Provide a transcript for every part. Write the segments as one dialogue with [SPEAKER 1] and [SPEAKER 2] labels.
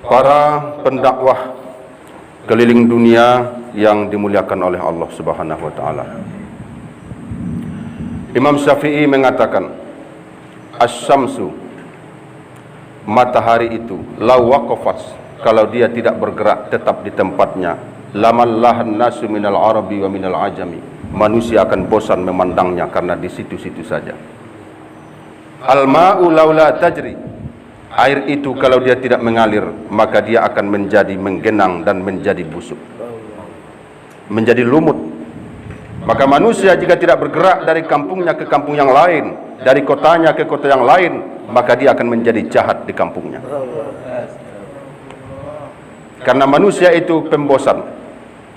[SPEAKER 1] para pendakwah keliling dunia yang dimuliakan oleh Allah Subhanahu wa taala. Imam Syafi'i mengatakan, "Asy-syamsu, matahari itu, law waqafat, kalau dia tidak bergerak tetap di tempatnya, lamallahan nasu minal arabi wa minal ajami, manusia akan bosan memandangnya karena di situ-situ saja. Al-ma'u laula tajri, air itu kalau dia tidak mengalir, maka dia akan menjadi menggenang dan menjadi busuk, menjadi lumut. Maka manusia jika tidak bergerak dari kampungnya ke kampung yang lain, dari kotanya ke kota yang lain, maka dia akan menjadi jahat di kampungnya. Karena manusia itu pembosan.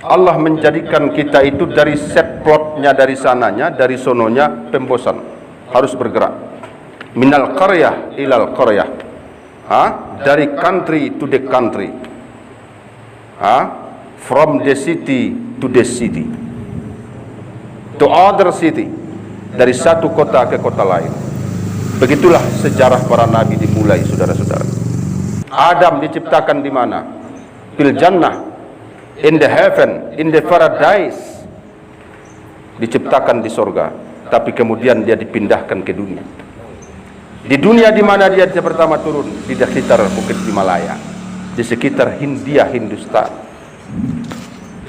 [SPEAKER 1] Allah menjadikan kita itu dari set plotnya, dari sananya, dari sononya pembosan. Harus bergerak. Minal qaryah ilal qaryah. Dari country to the country. From the city to the city. To other city. Dari satu kota ke kota lain. Begitulah sejarah para nabi dimulai, saudara-saudara. Adam diciptakan di mana? Fil jannah, in the heaven, in the paradise. Diciptakan di sorga, tapi kemudian dia dipindahkan ke dunia. Di dunia di mana dia pertama turun? Di sekitar Bukit Himalaya, di sekitar Hindia, Hindustan.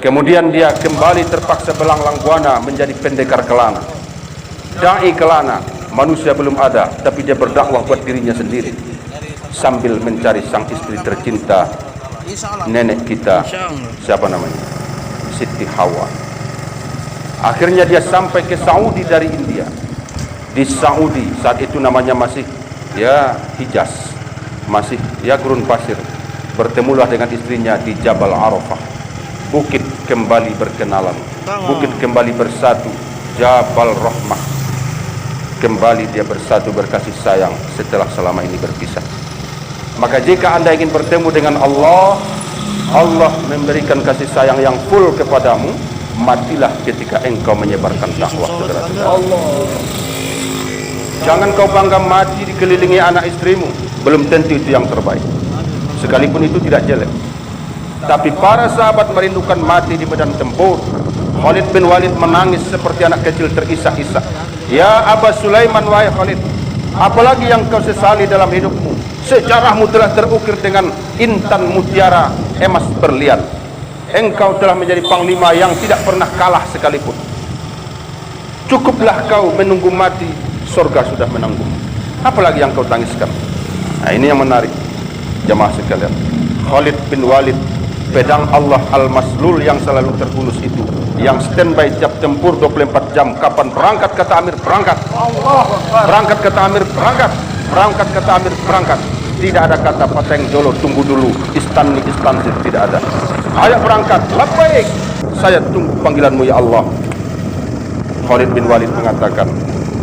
[SPEAKER 1] Kemudian dia kembali terpaksa belanglang buana menjadi pendekar kelana, dai kelana. Manusia belum ada, tapi dia berdakwah buat dirinya sendiri sambil mencari sang istri tercinta, nenek kita, siapa namanya? Siti Hawa. Akhirnya dia sampai ke Saudi dari India. Di Saudi saat itu namanya masih Hijaz, masih gurun pasir. Bertemulah dengan istrinya di Jabal Arafah. Bukit kembali berkenalan, bukit kembali bersatu, Jabal Rahmah. Kembali dia bersatu berkasih sayang setelah selama ini berpisah. Maka jika anda ingin bertemu dengan Allah, Allah memberikan kasih sayang yang full kepadamu, matilah ketika engkau menyebarkan dakwah, saudara-saudara. Jangan kau bangga mati dikelilingi anak istrimu, belum tentu itu yang terbaik, sekalipun itu tidak jelek. Tapi para sahabat merindukan mati di medan tempur. Khalid bin Walid menangis seperti anak kecil terisak-isak. Ya Aba Sulaiman, wahai Khalid, apalagi yang kau sesali dalam hidupmu? Sejarahmu telah terukir dengan intan mutiara emas berlian. Engkau telah menjadi panglima yang tidak pernah kalah sekalipun. Cukuplah kau menunggu mati, surga sudah menanggung. Apalagi yang kau tangiskan? Nah, ini yang menarik, jamaah sekalian. Khalid bin Walid, pedang Allah Al-Maslul yang selalu terhunus itu, yang standby tiap tempur 24 jam. Kapan berangkat kata Amir, berangkat. Berangkat kata Amir, berangkat. Berangkat kata Amir, berangkat. Tidak ada kata pateng jolo, tunggu dulu, istanni istansir, tidak ada. Ayo berangkat, labbaik, saya tunggu panggilanmu ya Allah. Khalid bin Walid mengatakan,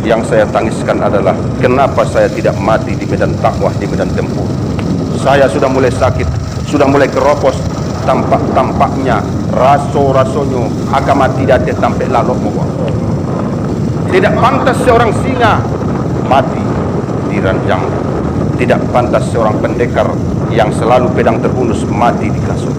[SPEAKER 1] yang saya tangiskan adalah kenapa saya tidak mati di medan dakwah, di medan tempur. Saya sudah mulai sakit, sudah mulai keropos. Tampak-tampaknya, raso-rasonyo agama tidak tampil lalu mohon. Tidak pantas seorang singa mati di ranjang. Tidak pantas seorang pendekar yang selalu pedang terhunus mati di kasur.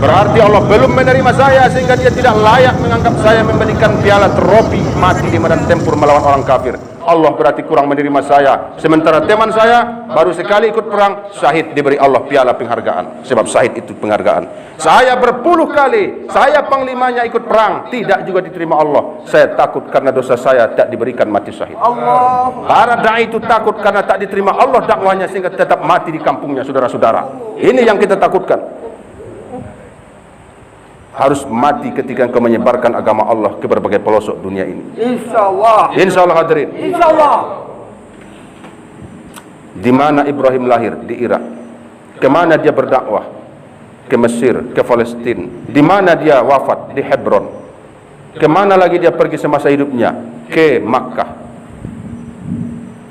[SPEAKER 1] Berarti Allah belum menerima saya sehingga dia tidak layak menganggap saya memberikan piala trofi mati di medan tempur melawan orang kafir. Allah berarti kurang menerima saya. Sementara teman saya baru sekali ikut perang, syahid, diberi Allah piala penghargaan. Sebab syahid itu penghargaan. Saya berpuluh kali, saya panglimanya ikut perang, tidak juga diterima Allah. Saya takut karena dosa saya tak diberikan mati syahid. Para da'i itu takut karena tak diterima Allah dakwahnya sehingga tetap mati di kampungnya, saudara-saudara. Ini yang kita takutkan. Harus mati ketika engkau menyebarkan agama Allah ke berbagai pelosok dunia ini. Insyaallah. Insyaallah hadirin. Insyaallah. Di mana Ibrahim lahir? Di Irak. Kemana dia berdakwah? Ke Mesir, ke Palestina. Di mana dia wafat? Di Hebron. Kemana lagi dia pergi semasa hidupnya? Ke Makkah.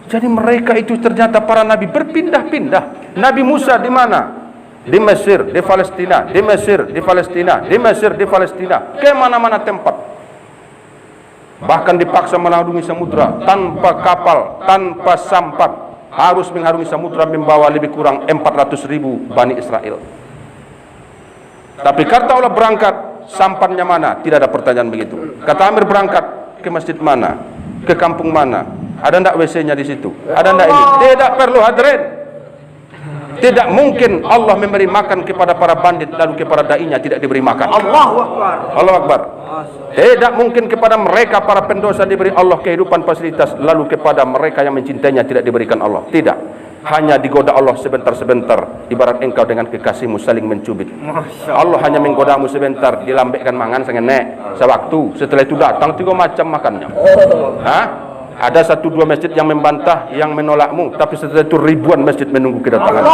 [SPEAKER 1] Jadi mereka itu ternyata para nabi berpindah-pindah. Nabi Musa di mana? Di Mesir, di Palestina, di Mesir, di Palestina, di Mesir, di Palestina, ke mana-mana tempat. Bahkan dipaksa melalui samudra tanpa kapal, tanpa sampan. harus mengharungi samudra membawa lebih kurang 400.000 Bani Israel. Tapi kata Allah berangkat, sampannya mana? Tidak ada pertanyaan begitu. Kata Amir berangkat ke masjid mana? Ke kampung mana? Ada ndak WC-nya di situ? Ada ndak ini? Tidak perlu hadirin. Tidak mungkin Allah memberi makan kepada para bandit lalu kepada dai-nya tidak diberi makan.
[SPEAKER 2] Allahu Akbar.
[SPEAKER 1] Allahu Akbar. Tidak mungkin kepada mereka para pendosa diberi Allah kehidupan fasilitas lalu kepada mereka yang mencintainya tidak diberikan Allah. Tidak. Hanya digoda Allah sebentar-sebentar, ibarat engkau dengan kekasihmu saling mencubit. Allah hanya menggodamu sebentar, dilambekkan mangan sengenek sewaktu, setelah itu datang 3 macam makannya. Hah? Ada 1-2 masjid yang membantah, yang menolakmu, tapi setelah itu ribuan masjid menunggu kedatangan.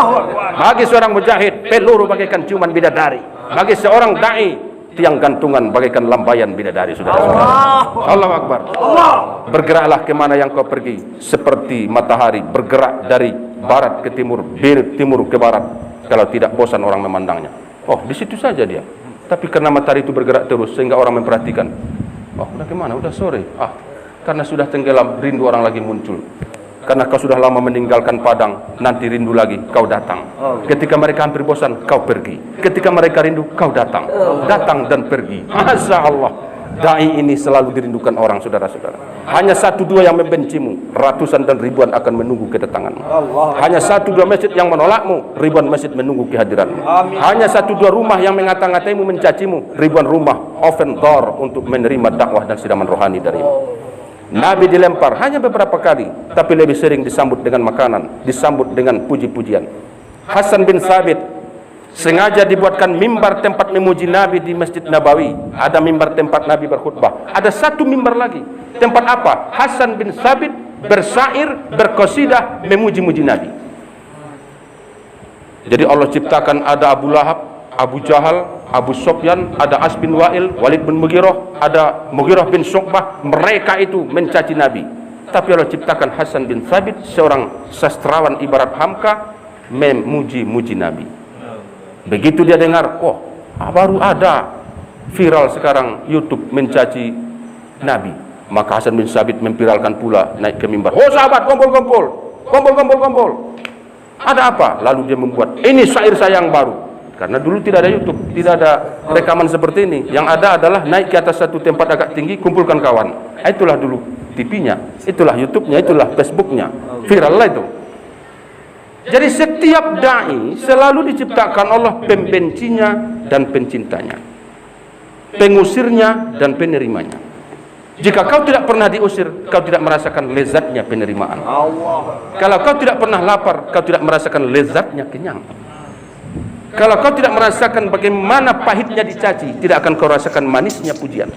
[SPEAKER 1] Bagi seorang mujahid, peluru bagaikan ciuman bidadari. Bagi seorang dai, tiang gantungan bagaikan lambaian bidadari, saudara-saudara. Allahu Akbar. Bergeraklah kemana yang kau pergi, seperti matahari bergerak dari barat ke timur, timur ke barat. Kalau tidak bosan orang memandangnya. Oh, di situ saja dia. Tapi karena matahari itu bergerak terus sehingga orang memperhatikan. Oh, udah kemana? Udah sore. Karena sudah tenggelam, rindu orang lagi muncul. Karena kau sudah lama meninggalkan padang, nanti rindu lagi, kau datang. Ketika mereka hampir bosan, kau pergi. Ketika mereka rindu, kau datang. Datang dan pergi. Masya Allah. Dai ini selalu dirindukan orang, saudara-saudara. Hanya 1-2 yang membencimu, ratusan dan ribuan akan menunggu kedatanganmu. Hanya 1-2 masjid yang menolakmu, ribuan masjid menunggu kehadiranmu. Hanya 1-2 rumah yang mengata-ngataimu, mencacimu, ribuan rumah open door untuk menerima dakwah dan siraman rohani darimu. Nabi dilempar hanya beberapa kali, tapi lebih sering disambut dengan makanan, disambut dengan puji-pujian. Hasan bin Thabit sengaja dibuatkan mimbar tempat memuji Nabi di Masjid Nabawi. Ada mimbar tempat Nabi berkhutbah. Ada 1 mimbar lagi. Tempat apa? Hasan bin Thabit bersyair, berqasidah memuji-muji Nabi. Jadi Allah ciptakan ada Abu Lahab, Abu Jahal, Abu Sufyan, ada As bin Wa'il, Walid bin Mughirah, ada Mughirah bin Syu'bah. Mereka itu mencaci Nabi. Tapi Allah ciptakan Hasan bin Thabit, seorang sastrawan ibarat Hamka, memuji-muji Nabi. Begitu dia dengar, baru ada viral sekarang YouTube mencaci Nabi. Maka Hasan bin Thabit memviralkan pula, naik ke mimbar. Oh sahabat, kumpul-kumpul, kumpul-kumpul. Ada apa? Lalu dia membuat, ini syair saya yang baru. Karena dulu tidak ada YouTube, tidak ada rekaman seperti ini. Yang ada adalah naik ke atas satu tempat agak tinggi, kumpulkan kawan. Itulah dulu TV-nya, itulah YouTube-nya, itulah Facebook-nya. Viral lah itu. Jadi setiap dai selalu diciptakan Allah pembencinya dan pencintanya, pengusirnya dan penerimanya. Jika kau tidak pernah diusir, kau tidak merasakan lezatnya penerimaan. Kalau kau tidak pernah lapar, kau tidak merasakan lezatnya kenyang. Kalau kau tidak merasakan bagaimana pahitnya dicaci, tidak akan kau rasakan manisnya pujian.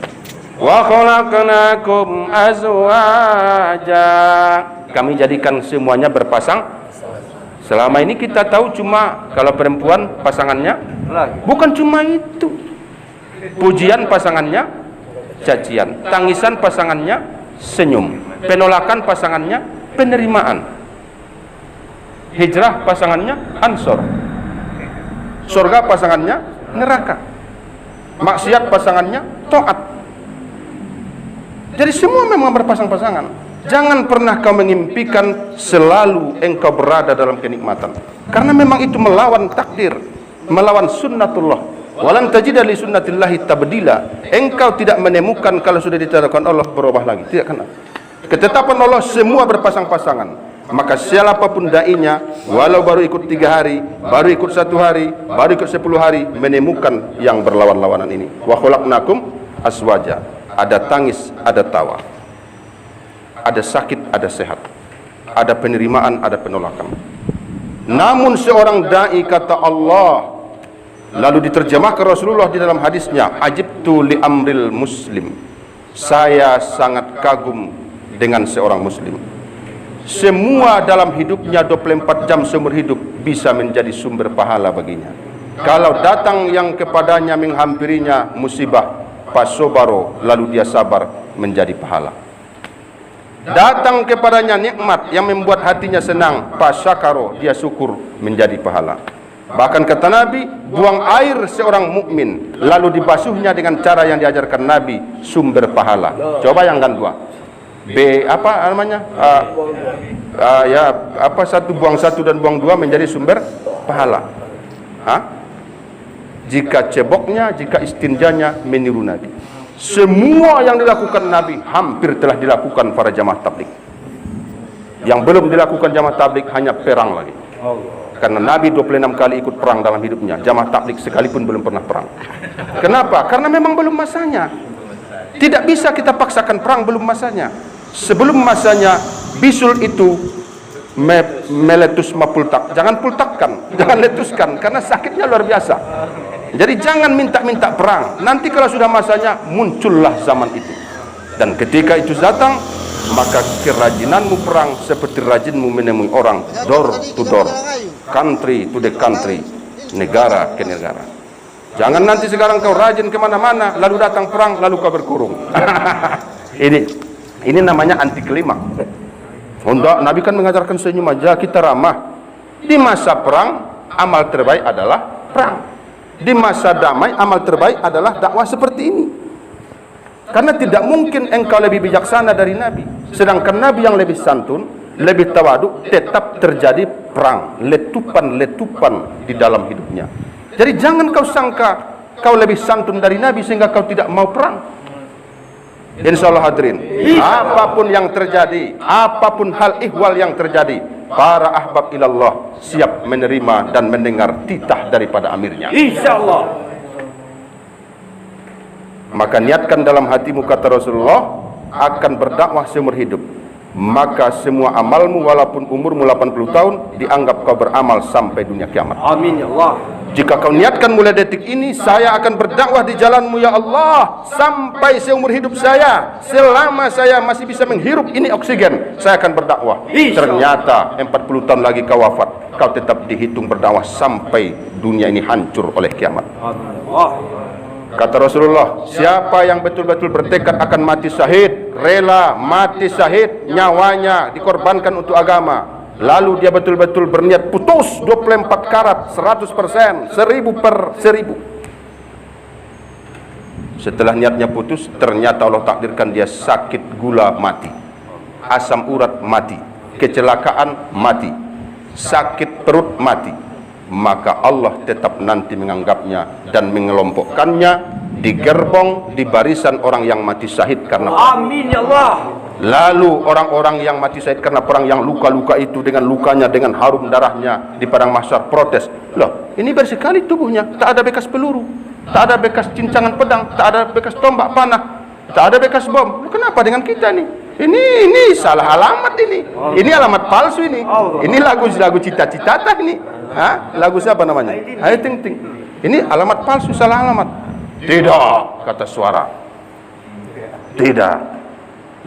[SPEAKER 1] Wa khalaqnakum azwaja. Kami jadikan semuanya berpasang. Selama ini kita tahu cuma kalau perempuan pasangannya, bukan cuma itu. Pujian pasangannya, cacian. Tangisan pasangannya, senyum. Penolakan pasangannya, penerimaan. Hijrah pasangannya, ansor. Surga pasangannya, neraka. Maksiat pasangannya, taat. Jadi semua memang berpasang-pasangan. Jangan pernah kau mengimpikan selalu engkau berada dalam kenikmatan. Karena memang itu melawan takdir, melawan sunnatullah. Walan tajida li sunnatillahi tabdila. Engkau tidak menemukan kalau sudah ditetapkan Allah berubah lagi. Tidak kena. Ketetapan Allah semua berpasang-pasangan. Maka siapapun dainya, walau baru ikut 3 hari, baru ikut 1 hari, baru ikut 10 hari, menemukan yang berlawan-lawanan ini. Wa khalaqnakum azwaja. Ada tangis, ada tawa. Ada sakit, ada sehat. Ada penerimaan, ada penolakan. Namun seorang dai kata Allah, lalu diterjemahkan Rasulullah di dalam hadisnya, ajibtu li amril muslim. Saya sangat kagum dengan seorang muslim. Semua dalam hidupnya 24 jam seumur hidup bisa menjadi sumber pahala baginya. Kalau datang yang kepadanya menghampirinya musibah, fasobaro, lalu dia sabar, menjadi pahala. Datang kepadanya nikmat yang membuat hatinya senang, fasyakaro, dia syukur, menjadi pahala. Bahkan kata Nabi, buang air seorang mukmin lalu dibasuhnya dengan cara yang diajarkan Nabi, sumber pahala. Coba yang kan 2. apa namanya? Satu buang satu dan buang dua menjadi sumber pahala. Jika ceboknya, jika istinjanya meniru Nabi. Semua yang dilakukan Nabi hampir telah dilakukan para jamaah tabligh. Yang belum dilakukan jamaah tabligh hanya perang lagi. Karena Nabi 26 kali ikut perang dalam hidupnya. Jamaah tabligh sekalipun belum pernah perang. Kenapa? Karena memang belum masanya. Tidak bisa kita paksakan perang belum masanya. Sebelum masanya, bisul itu meletus mapultak. Jangan pultakkan, jangan letuskan, karena sakitnya luar biasa. Jadi jangan minta-minta perang. Nanti kalau sudah masanya, muncullah zaman itu. Dan ketika itu datang, maka kerajinanmu perang seperti rajinmu menemui orang, door to door, country to the country, negara ke negara. Jangan nanti sekarang kau rajin kemana-mana, lalu datang perang, lalu kau berkurung. Ini namanya anti klimaks. Honda, Nabi kan mengajarkan senyum aja, kita ramah. Di masa perang, amal terbaik adalah perang. Di masa damai, amal terbaik adalah dakwah seperti ini. Karena tidak mungkin engkau lebih bijaksana dari Nabi. Sedangkan Nabi yang lebih santun, lebih tawadu, tetap terjadi perang, letupan-letupan di dalam hidupnya. Jadi jangan kau sangka kau lebih santun dari Nabi sehingga kau tidak mau perang. Insya Allah hadirin, apapun yang terjadi, apapun hal ihwal yang terjadi, para ahbab ilallah siap menerima dan mendengar titah daripada amirnya. Insya Allah. Maka niatkan dalam hatimu, kata Rasulullah, akan berdakwah seumur hidup. Maka semua amalmu walaupun umurmu 80 tahun dianggap kau beramal sampai dunia kiamat. Amin ya Allah. Jika kau niatkan mulai detik ini, saya akan berdakwah di jalanmu ya Allah sampai seumur hidup saya. Selama saya masih bisa menghirup ini oksigen, saya akan berdakwah. Ternyata 40 tahun lagi kau wafat, kau tetap dihitung berdakwah sampai dunia ini hancur oleh kiamat. Kata Rasulullah, siapa yang betul-betul bertekad akan mati syahid, rela mati syahid, nyawanya dikorbankan untuk agama, lalu dia betul-betul berniat putus 24 karat 100%, 1000%. Setelah niatnya putus, ternyata Allah takdirkan dia sakit gula mati, asam urat mati, kecelakaan mati, sakit perut mati. Maka Allah tetap nanti menganggapnya dan mengelompokkannya di gerbong, di barisan orang yang mati syahid karena amin ya Allah. Lalu orang-orang yang mati syahid karena perang yang luka-luka itu, dengan lukanya, dengan harum darahnya di padang mahsyar protes, loh ini bersih sekali tubuhnya, tak ada bekas peluru, tak ada bekas cincangan pedang, tak ada bekas tombak panah, tak ada bekas bom. Kenapa dengan kita nih? Ini salah alamat ini. Ini alamat palsu ini. Ini lagu cita-cita ini. Lagu siapa namanya? Hai Ting Ting. Ini alamat palsu, salah alamat. Tidak, kata suara. Tidak.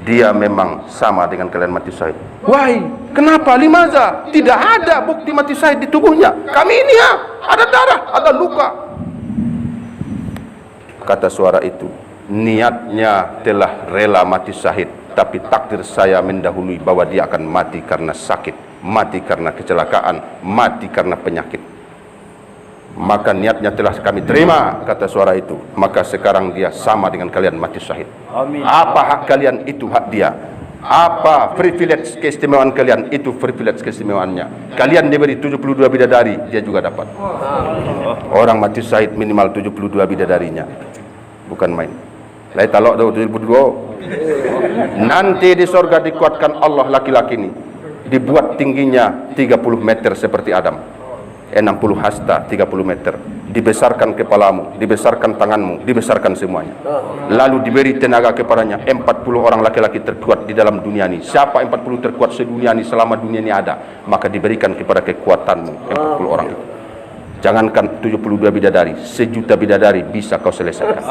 [SPEAKER 1] Dia memang sama dengan kalian mati syahid. Why? Kenapa? Limaza? Tidak ada bukti mati syahid di tubuhnya. Kami ini ada darah, ada luka. Kata suara itu, niatnya telah rela mati syahid, tapi takdir saya mendahului bahwa dia akan mati karena sakit, mati karena kecelakaan, mati karena penyakit. Maka niatnya telah kami terima, kata suara itu. Maka sekarang dia sama dengan kalian mati syahid. Amin. Apa hak kalian, itu hak dia. Apa privilege keistimewaan kalian, itu privilege keistimewaannya. Kalian diberi 72 bidadari, dia juga dapat. Orang mati syahid minimal 72 bidadarinya. Bukan main. Lai talok 72. Nanti di sorga dikuatkan Allah laki-laki ini, dibuat tingginya 30 meter seperti Adam, 60 hasta 30 meter, dibesarkan kepalamu, dibesarkan tanganmu, dibesarkan semuanya. Lalu diberi tenaga kepadanya 40 orang laki-laki terkuat di dalam dunia ini. Siapa 40 terkuat sedunia ini selama dunia ini ada, maka diberikan kepada kekuatanmu 40 orang itu. Jangankan 72 bidadari, 1 juta bidadari bisa kau selesaikan.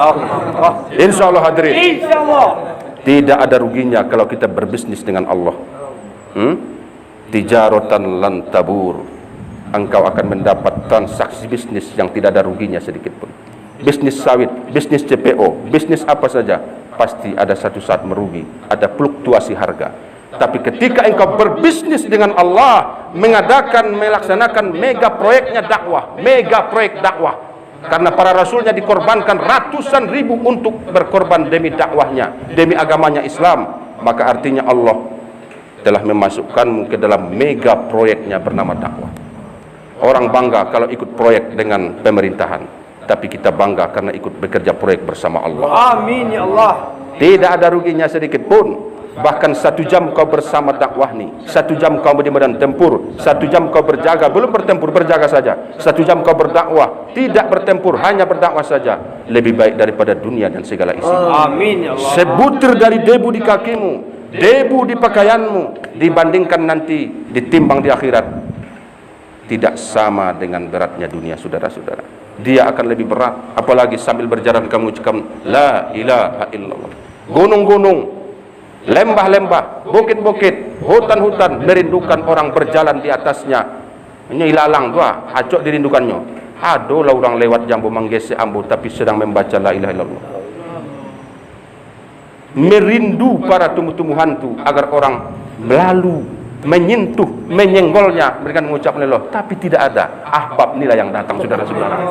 [SPEAKER 1] Insya Allah hadirin. Insya Allah. Tidak ada ruginya kalau kita berbisnis dengan Allah. Tijaratan lan tabur. Engkau akan mendapat transaksi bisnis yang tidak ada ruginya sedikit pun. Bisnis sawit, bisnis CPO, bisnis apa saja, pasti ada satu saat merugi, ada fluktuasi harga. Tapi ketika engkau berbisnis dengan Allah, melaksanakan mega proyeknya dakwah, mega proyek dakwah, karena para rasulnya dikorbankan ratusan ribu untuk berkorban demi dakwahnya, demi agamanya Islam. maka artinya Allah telah memasukkanmu ke dalam mega proyeknya bernama dakwah. Orang bangga kalau ikut proyek dengan pemerintahan, tapi kita bangga karena ikut bekerja proyek bersama Allah.
[SPEAKER 2] Amin ya Allah.
[SPEAKER 1] Tidak ada ruginya sedikit pun. Bahkan 1 jam kau bersama dakwah ni, 1 jam kau di medan tempur, 1 jam kau berjaga, belum bertempur, berjaga saja, 1 jam kau berdakwah, tidak bertempur, hanya berdakwah saja, lebih baik daripada dunia dan segala isinya.
[SPEAKER 2] Amin ya Allah.
[SPEAKER 1] Sebutir dari debu di kakimu, debu di pakaianmu, dibandingkan nanti ditimbang di akhirat, tidak sama dengan beratnya dunia, saudara-saudara. Dia akan lebih berat, apalagi sambil berjalan kamu ucapkan la ilaha illallah. Gunung-gunung, lembah-lembah, bukit-bukit, hutan-hutan merindukan orang berjalan di atasnya. Ini ilalang dua, acok dirindukannya. Aduh lah orang lewat jambu manggese ambu tapi sedang membaca la ilaha illallah. Merindu para tumbuh-tumbuhan itu agar orang lalu menyentuh, menyenggolnya, mereka mengucap la ilaha, tapi tidak ada. Ahbab inilah yang datang, saudara-saudara.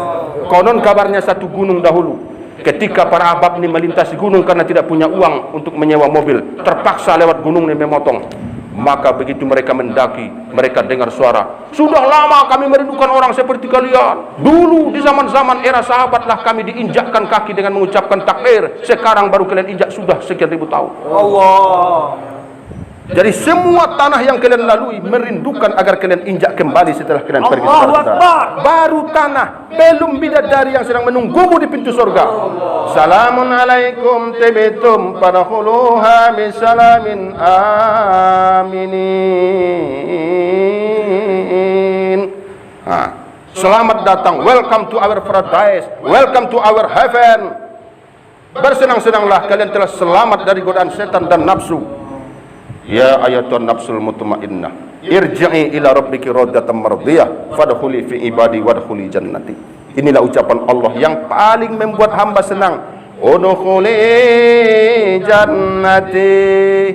[SPEAKER 1] Konon kabarnya satu gunung dahulu, ketika para ahbab ini melintasi gunung karena tidak punya uang untuk menyewa mobil, terpaksa lewat gunung ini memotong. Maka begitu mereka mendaki, mereka dengar suara, sudah lama kami merindukan orang seperti kalian. Dulu di zaman-zaman era sahabatlah kami diinjakkan kaki dengan mengucapkan takbir. Sekarang baru kalian injak sudah sekian ribu tahun.
[SPEAKER 2] Allah.
[SPEAKER 1] Jadi semua tanah yang kalian lalui merindukan agar kalian injak kembali setelah kalian pergi. Baru tanah, belum bidadari yang sedang menunggumu di pintu surga. Salamun alaikum tibitum fadkhuluha bisalamin aminin. Selamat datang, welcome to our paradise, welcome to our heaven. Bersenang-senanglah, kalian telah selamat dari godaan setan dan nafsu. Ya ayatun nafsul mutmainnah, irji'i ila rabbiki radatan mardiyah, fadkhuli fi ibadi wadkhuli jannati. Inilah ucapan Allah yang paling membuat hamba senang. Udkhuli jannati,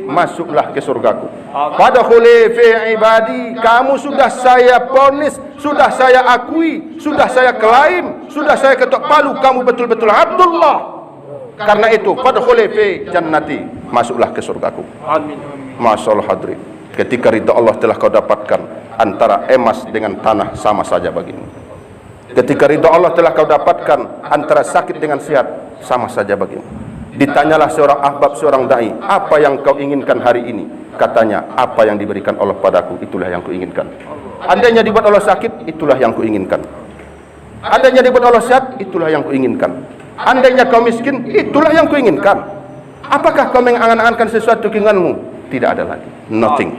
[SPEAKER 1] masuklah ke surgaku. Fadkhuli fi ibadi, kamu sudah saya ponis, sudah saya akui, sudah saya klaim, sudah saya ketok palu, kamu betul-betul Abdullah. Karena itu fadkhuli fi jannati, masuklah ke surgaku. Amin. Masyaallah hadirin, ketika ridha Allah telah kau dapatkan, antara emas dengan tanah sama saja bagimu. Ketika ridha Allah telah kau dapatkan, antara sakit dengan sehat sama saja bagimu. Ditanyalah seorang ahbab, seorang dai, apa yang kau inginkan hari ini? Katanya, apa yang diberikan Allah padaku, itulah yang kuinginkan. Andainya dibuat Allah sakit, itulah yang kuinginkan. Andainya dibuat Allah sehat, itulah yang kuinginkan. Andainya kau miskin, itulah yang kuinginkan. Apakah kau mengangan-angankan sesuatu keinginanmu? Tidak ada lagi, nothing.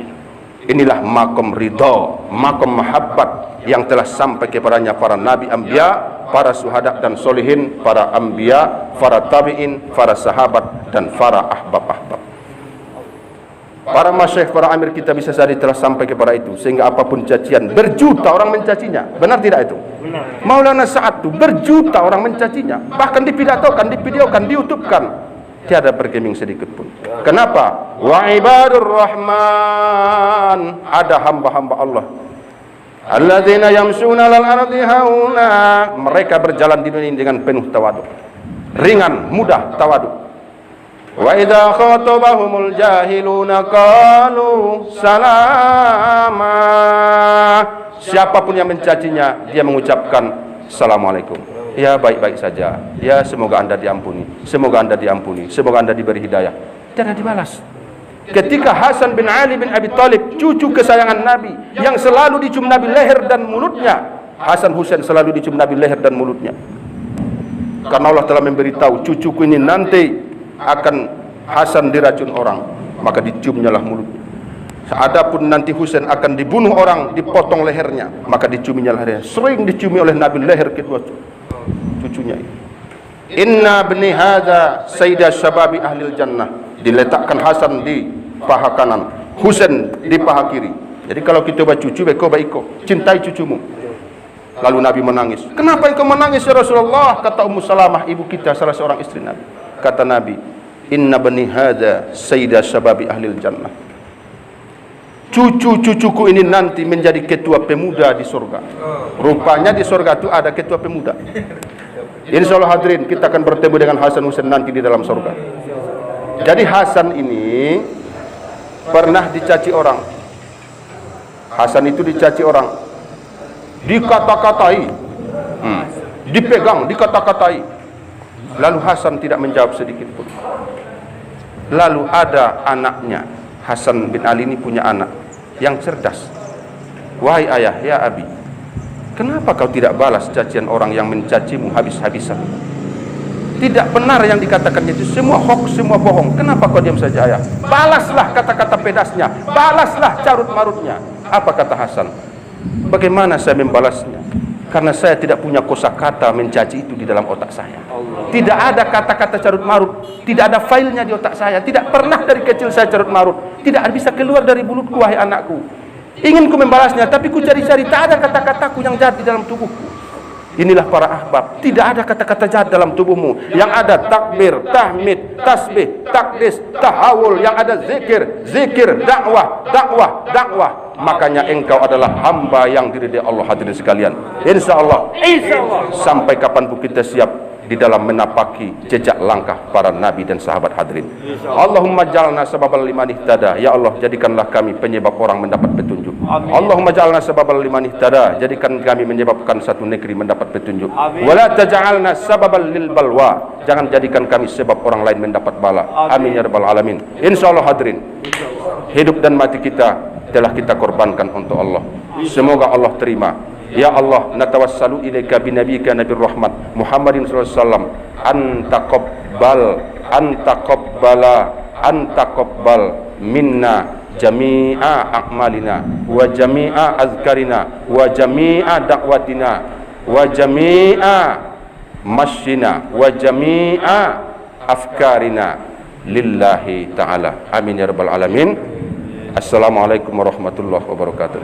[SPEAKER 1] Inilah makom ridha, makom mahabbat yang telah sampai kepadanya para nabi anbiya, para syuhada dan solihin, para anbiya, para tabi'in, para sahabat dan para ahbab-ahbab. Para masyayikh, para amir kita bisa saja telah sampai kepada itu, sehingga apapun cacian, berjuta orang mencacinya. Benar tidak itu? Benar. Maulana Sa'ad itu berjuta orang mencacinya, bahkan dipidatokan, divideokan, diutupkan. Tiada bergeming sedikit pun. Kenapa? Wa ibadur rahman, ada hamba-hamba Allah. Alladzina yamshuna 'alal ardi hauna, mereka berjalan di dunia dengan penuh tawaduk. Ringan, mudah tawaduk. Wa idza khatabahumul jahiluna qalu salama. Siapapun yang mencacinya, dia mengucapkan assalamualaikum. Ya baik-baik saja. Ya semoga Anda diampuni. Semoga Anda diampuni. Semoga Anda diberi hidayah. Tidak dibalas. Ketika Hasan bin Ali bin Abi Thalib, cucu kesayangan Nabi, yang selalu dicium Nabi leher dan mulutnya, Hasan Husain selalu dicium Nabi leher dan mulutnya. Karena Allah telah memberitahu, cucuku ini nanti akan Hasan diracun orang, maka diciumnyalah mulutnya. Adapun nanti Husain akan dibunuh orang, dipotong lehernya, maka diciuminya lehernya. Sering diciumi oleh Nabi leher kedua cucunya. Inna bni hadza sayyidah syababi ahlil jannah. Diletakkan Hasan di paha kanan, Husain di paha kiri. Jadi kalau kita baca cucu, baiko, cintai cucumu. Lalu Nabi menangis. Kenapa engkau menangis ya Rasulullah? Kata Ummu Salamah, ibu kita, salah seorang istri Nabi. Kata Nabi, inna bani hadza sayyidah syababi ahlil jannah. Cucu-cucuku ini nanti menjadi ketua pemuda di surga. Rupanya di surga itu ada ketua pemuda. Insyaallah hadirin, kita akan bertemu dengan Hasan Husain nanti di dalam surga. Jadi Hasan ini pernah dicaci orang. Hasan itu dicaci orang, dikata-katai, dipegang, dikata-katai. Lalu Hasan tidak menjawab sedikit pun. Lalu ada anaknya, Hasan bin Ali ini punya anak yang cerdas. Wahai ayah, ya abi, kenapa kau tidak balas cacian orang yang mencacimu habis-habisan? Tidak benar yang dikatakannya itu, semua hoax, semua bohong. Kenapa kau diam saja ayah? Balaslah kata-kata pedasnya, balaslah carut-marutnya. Apa kata Hasan? Bagaimana saya membalasnya? Karena saya tidak punya kosakata mencaci itu di dalam otak saya. Tidak ada kata-kata carut-marut, tidak ada filenya di otak saya. Tidak pernah dari kecil saya carut-marut, tidak bisa keluar dari mulutku, wahai anakku. Ingin ku membalasnya, tapi ku cari-cari, tak ada kata-kataku yang jahat di dalam tubuhku. Inilah para ahbab, tidak ada kata-kata jahat dalam tubuhmu. Yang ada takbir, tahmid, tasbih, takdis, tahawul. Yang ada zikir, zikir, dakwah, dakwah, dakwah. Makanya engkau adalah hamba yang diridai Allah. Hadirin sekalian, insya Allah sampai kapanpun kita siap di dalam menapaki jejak langkah para nabi dan sahabat. Hadirin, Allahumma jalna sababal liman ihtada. Ya Allah, jadikanlah kami penyebab orang mendapat petunjuk. Allahumma jalna sababal liman ihtada. Jadikan kami menyebabkan satu negeri mendapat petunjuk. Wala taj'alna sababal lil balwa. Jangan jadikan kami sebab orang lain mendapat bala. Amin ya rabbal alamin. Insyaallah hadirin, hidup dan mati kita telah kita korbankan untuk Allah. Semoga Allah terima. Ya Allah, natawassalu ilaika binabiyika nabiyir rahmat Muhammadin sallallahu alaihi wasallam antaqabbal minna jami'a a'malina wa jami'a azkarina wa jami'a da'watina wa jami'a masyina wa jami'a afkarina lillahi ta'ala. Amin ya rabbal alamin. Assalamualaikum warahmatullahi wabarakatuh.